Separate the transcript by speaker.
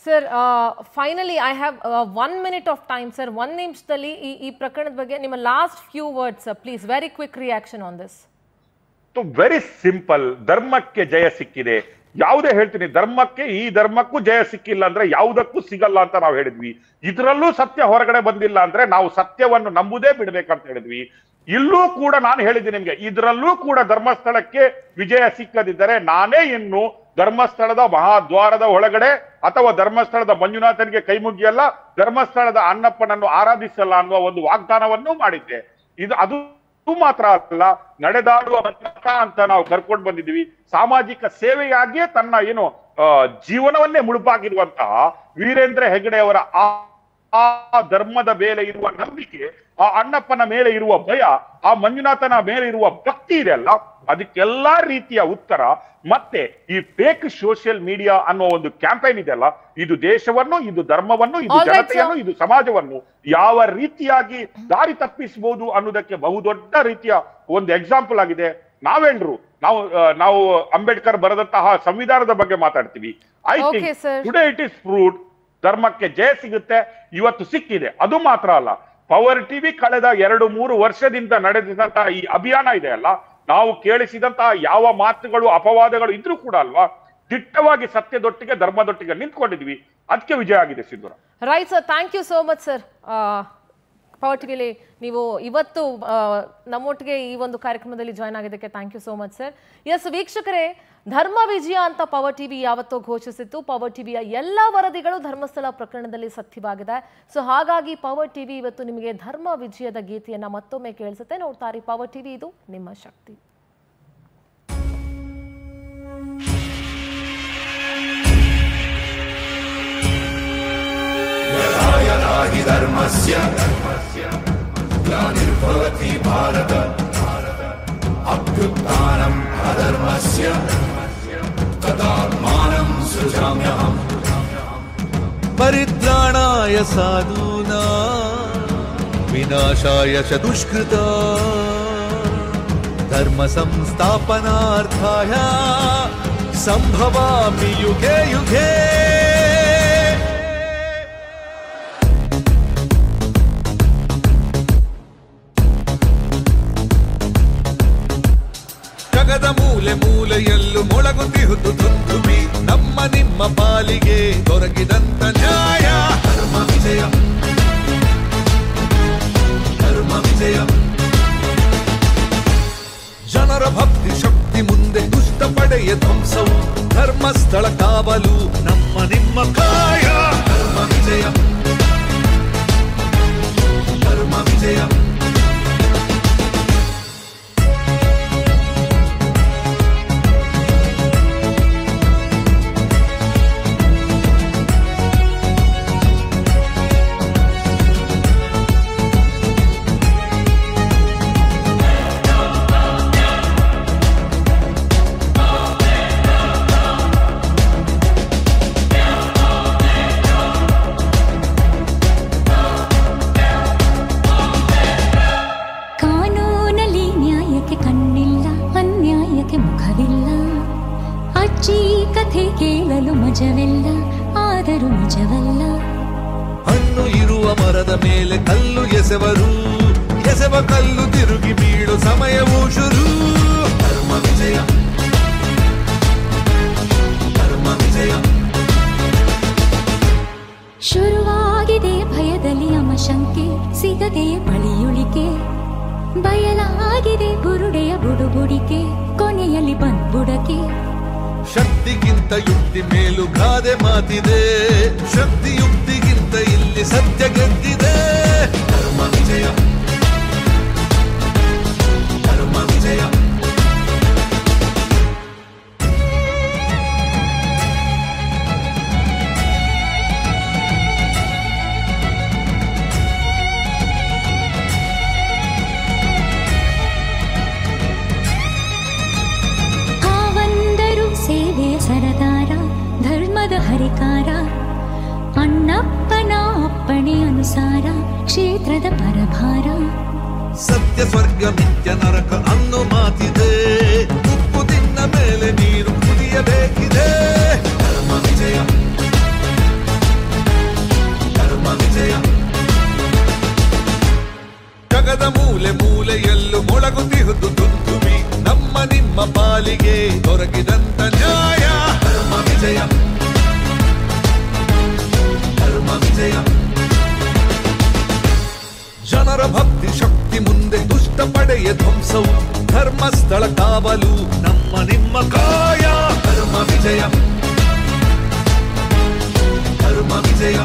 Speaker 1: Sir finally I have 1 minute of time sir. 1 ನಿಮಿಷದಲ್ಲಿ ಈ ಪ್ರಕರಣದ ಬಗ್ಗೆ ನಿಮ್ಮ last few words please, very quick reaction on this.
Speaker 2: Very simple. ಧರ್ಮಕ್ಕೆ ಜಯ ಸಿಕ್ಕಿದೆ. ಯಾವುದೇ ಹೇಳ್ತೀನಿ, ಧರ್ಮಕ್ಕೆ ಈ ಧರ್ಮಕ್ಕೂ ಜಯ ಸಿಕ್ಕಿಲ್ಲ ಅಂದ್ರೆ ಯಾವುದಕ್ಕೂ ಸಿಗಲ್ಲ ಅಂತ ನಾವು ಹೇಳಿದ್ವಿ. ಇದರಲ್ಲೂ ಸತ್ಯ ಹೊರಗಡೆ ಬಂದಿಲ್ಲ ಅಂದ್ರೆ ನಾವು ಸತ್ಯವನ್ನು ನಂಬುದೇ ಬಿಡ್ಬೇಕಂತ ಹೇಳಿದ್ವಿ. ಇಲ್ಲೂ ಕೂಡ ನಾನು ಹೇಳಿದ್ದೀನಿ ನಿಮ್ಗೆ, ಇದರಲ್ಲೂ ಕೂಡ ಧರ್ಮಸ್ಥಳಕ್ಕೆ ವಿಜಯ ಸಿಕ್ಕದಿದ್ದರೆ ನಾನೇ ಇನ್ನು ಧರ್ಮಸ್ಥಳದ ಮಹಾದ್ವಾರದ ಒಳಗಡೆ ಅಥವಾ ಧರ್ಮಸ್ಥಳದ ಮಂಜುನಾಥನಿಗೆ ಕೈ ಮುಗಿಯಲ್ಲ, ಧರ್ಮಸ್ಥಳದ ಅಣ್ಣಪ್ಪನನ್ನು ಆರಾಧಿಸಲ್ಲ ಅನ್ನುವ ಒಂದು ವಾಗ್ದಾನವನ್ನು ಮಾಡಿದ್ದೆ. ಅದು ಮಾತ್ರ ಅಲ್ಲ, ನಡೆದಾಡುವ ಅಂತ ನಾವು ಕರ್ಕೊಂಡು ಬಂದಿದ್ವಿ. ಸಾಮಾಜಿಕ ಸೇವೆಯಾಗಿಯೇ ತನ್ನ ಜೀವನವನ್ನೇ ಮುಡುಪಾಗಿರುವಂತಹ ವೀರೇಂದ್ರ ಹೆಗಡೆ ಅವರ ಆ ಧರ್ಮದ ಮೇಲೆ ಇರುವ ನಂಬಿಕೆ, ಆ ಅಣ್ಣಪ್ಪನ ಮೇಲೆ ಇರುವ ಭಯ, ಆ ಮಂಜುನಾಥನ ಮೇಲೆ ಇರುವ ಭಕ್ತಿ ಇದೆಯಲ್ಲ, ಅದಕ್ಕೆಲ್ಲಾ ರೀತಿಯ ಉತ್ತರ ಮತ್ತೆ ಈ ಫೇಕ್ ಸೋಷಿಯಲ್ ಮೀಡಿಯಾ ಅನ್ನೋ ಒಂದು ಕ್ಯಾಂಪೇನ್ ಇದೆಯಲ್ಲ, ಇದು ದೇಶವನ್ನು, ಇದು ಧರ್ಮವನ್ನು, ಇದು ಜನತೆಯನ್ನು, ಇದು ಸಮಾಜವನ್ನು ಯಾವ ರೀತಿಯಾಗಿ ದಾರಿ ತಪ್ಪಿಸಬಹುದು ಅನ್ನೋದಕ್ಕೆ ಬಹುದೊಡ್ಡ ರೀತಿಯ ಒಂದು ಎಕ್ಸಾಂಪಲ್ ಆಗಿದೆ. ನಾವು ಅಂಬೇಡ್ಕರ್ ಬರೆದಂತಹ ಸಂವಿಧಾನದ ಬಗ್ಗೆ ಮಾತಾಡ್ತೀವಿ. I think today it is proved, ಧರ್ಮಕ್ಕೆ ಜಯ ಸಿಗುತ್ತೆ, ಇವತ್ತು ಸಿಕ್ಕಿದೆ. ಅದು ಮಾತ್ರ ಅಲ್ಲ, ಪವರ್ ಟಿವಿ ಕಳೆದ 2-3 ವರ್ಷದಿಂದ ನಡೆಸಿದಂತಹ ಈ ಅಭಿಯಾನ ಇದೆಯಲ್ಲ, ನಾವು ಕೇಳಿಸಿದಂತಹ ಯಾವ ಮಾತುಗಳು ಅಪವಾದಗಳು ಇದ್ರೂ ಕೂಡ ಅಲ್ವಾ, ದಿಟ್ಟವಾಗಿ ಸತ್ಯದೊಟ್ಟಿಗೆ ಧರ್ಮದೊಟ್ಟಿಗೆ ನಿಂತ್ಕೊಂಡಿದ್ವಿ. ಅದಕ್ಕೆ ವಿಜಯ ಆಗಿದೆ ಸಿಂಧೂರ.
Speaker 1: Right sir, thank you so much sir. Power ಟಿವಿಲಿ ನೀವು ಇವತ್ತು ನಮ್ಮೊಟ್ಟಿಗೆ ಈ ಒಂದು ಕಾರ್ಯಕ್ರಮದಲ್ಲಿ ಜಾಯ್ನ್ ಆಗಿದ್ದಕ್ಕೆ thank you so much sir. Yes ವೀಕ್ಷಕರೇ, ಧರ್ಮ ವಿಜಯ ಅಂತ ಪವರ್ ಟಿವಿ ಯಾವತ್ತೋ ಘೋಷಿಸಿತ್ತು. ಪವರ್ ಟಿವಿಯ ಎಲ್ಲ ವರದಿಗಳು ಧರ್ಮಸ್ಥಳ ಪ್ರಕರಣದಲ್ಲಿ ಸತ್ಯವಾಗಿದೆ. ಸೊ ಹಾಗಾಗಿ ಪವರ್ ಟಿವಿ ಇವತ್ತು ನಿಮಗೆ ಧರ್ಮ ವಿಜಯದ ಗೀತೆಯನ್ನ ಮತ್ತೊಮ್ಮೆ ಕೇಳಿಸುತ್ತೆ. ನೋಡ್ತಾರೆ ಪವರ್ ಟಿವಿ, ಇದು ನಿಮ್ಮ ಶಕ್ತಿ.
Speaker 3: ग्लानिर्भवति भारत अभ्युत्थानम् अधर्मस्य तदात्मानं सृजाम्यहम् परित्राणाय साधूनां विनाशाय च दुष्कृता धर्म संस्थापनार्थाय संभवामि युगे युगे ಮೂಲೆ ಮೂಲೆಯಲ್ಲೂ ಮೊಳಗುತ್ತಿಹುದು ದುಂದುಬಿ ನಮ್ಮ ನಿಮ್ಮ ಪಾಲಿಗೆ ದೊರಕಿದಂತ ನ್ಯಾಯ. ಧರ್ಮ ವಿಜಯ, ಧರ್ಮ ವಿಜಯ. ಜನರ ಭಕ್ತಿ ಶಕ್ತಿ ಮುಂದೆ ದುಷ್ಟ ಪಡೆಯ ಧ್ವಂಸವು ಧರ್ಮಸ್ಥಳ ಕಾವಲು ನಮ್ಮ ನಿಮ್ಮ ಕಾಯ. ಧರ್ಮ ವಿಜಯ, ಧರ್ಮ ವಿಜಯ.
Speaker 4: ಮಜವೆಲ್ಲ ಆದರೂ ನಿಜವಲ್ಲ.
Speaker 3: ಹಣ್ಣು ಇರುವ ಮರದ ಮೇಲೆ ಕಲ್ಲು ಎಸೆವರು, ಎಸೆವ ಕಲ್ಲು ತಿರುಗಿ ಬೀಳು ಸಮಯವೂ ಶುರು. ಧರ್ಮ ವಿಜಯ, ಧರ್ಮ ವಿಜಯ.
Speaker 4: ಶುರುವಾಗಿದೆ ಭಯದಲ್ಲಿ ಅಮಶಂಕೆ, ಸಿಗದೆ ಬಳಿಯುಳಿಕೆ, ಬಯಲಾಗಿದೆ ಬುರುಡೆಯ ಬುಡುಬುಡಿಕೆ, ಕೊನೆಯಲ್ಲಿ ಬಂದ್ಬುಡಕೆ.
Speaker 3: ಶಕ್ತಿಗಿಂತ ಯುಕ್ತಿ ಮೇಲು ಗಾದೆ ಮಾತಿದೆ, ಶಕ್ತಿ ಯುಕ್ತಿಗಿಂತ ಇಲ್ಲಿ ಸತ್ಯ ಗೆದ್ದಿದೆ. ಧರ್ಮ ವಿಜಯ, ಧರ್ಮ ವಿಜಯ.
Speaker 4: ಸರದಾರ ಧರ್ಮದ ಹರಿಕಾರ, ಅಣ್ಣಪ್ಪನ ಅಪ್ಪಣೆ ಅನುಸಾರ ಕ್ಷೇತ್ರದ ಪರಭಾರ.
Speaker 3: ಸತ್ಯ ಸ್ವರ್ಗ ಮಿಥ್ಯ ನರಕ ಅನ್ನೋ ಮಾತಿದೆ, ಉಪ್ಪು ತಿನ್ನ ಮೇಲೆ ನೀರು ಕುದಿಯಬೇಕಿದೆ. ಧರ್ಮ ವಿಜಯ, ದೊರಕಿದಂತ ನ್ಯಾಯ. ಧರ್ಮ ವಿಜಯ, ಧರ್ಮ ವಿಜಯ. ಜನರ ಭಕ್ತಿ ಶಕ್ತಿ ಮುಂದೆ ದುಷ್ಟ ಪಡೆಯ ಧ್ವಂಸವು, ಧರ್ಮಸ್ಥಳ ಕಾವಲು ನಮ್ಮ ನಿಮ್ಮ ಕಾಯ. ಧರ್ಮ ವಿಜಯ, ಧರ್ಮ ವಿಜಯ.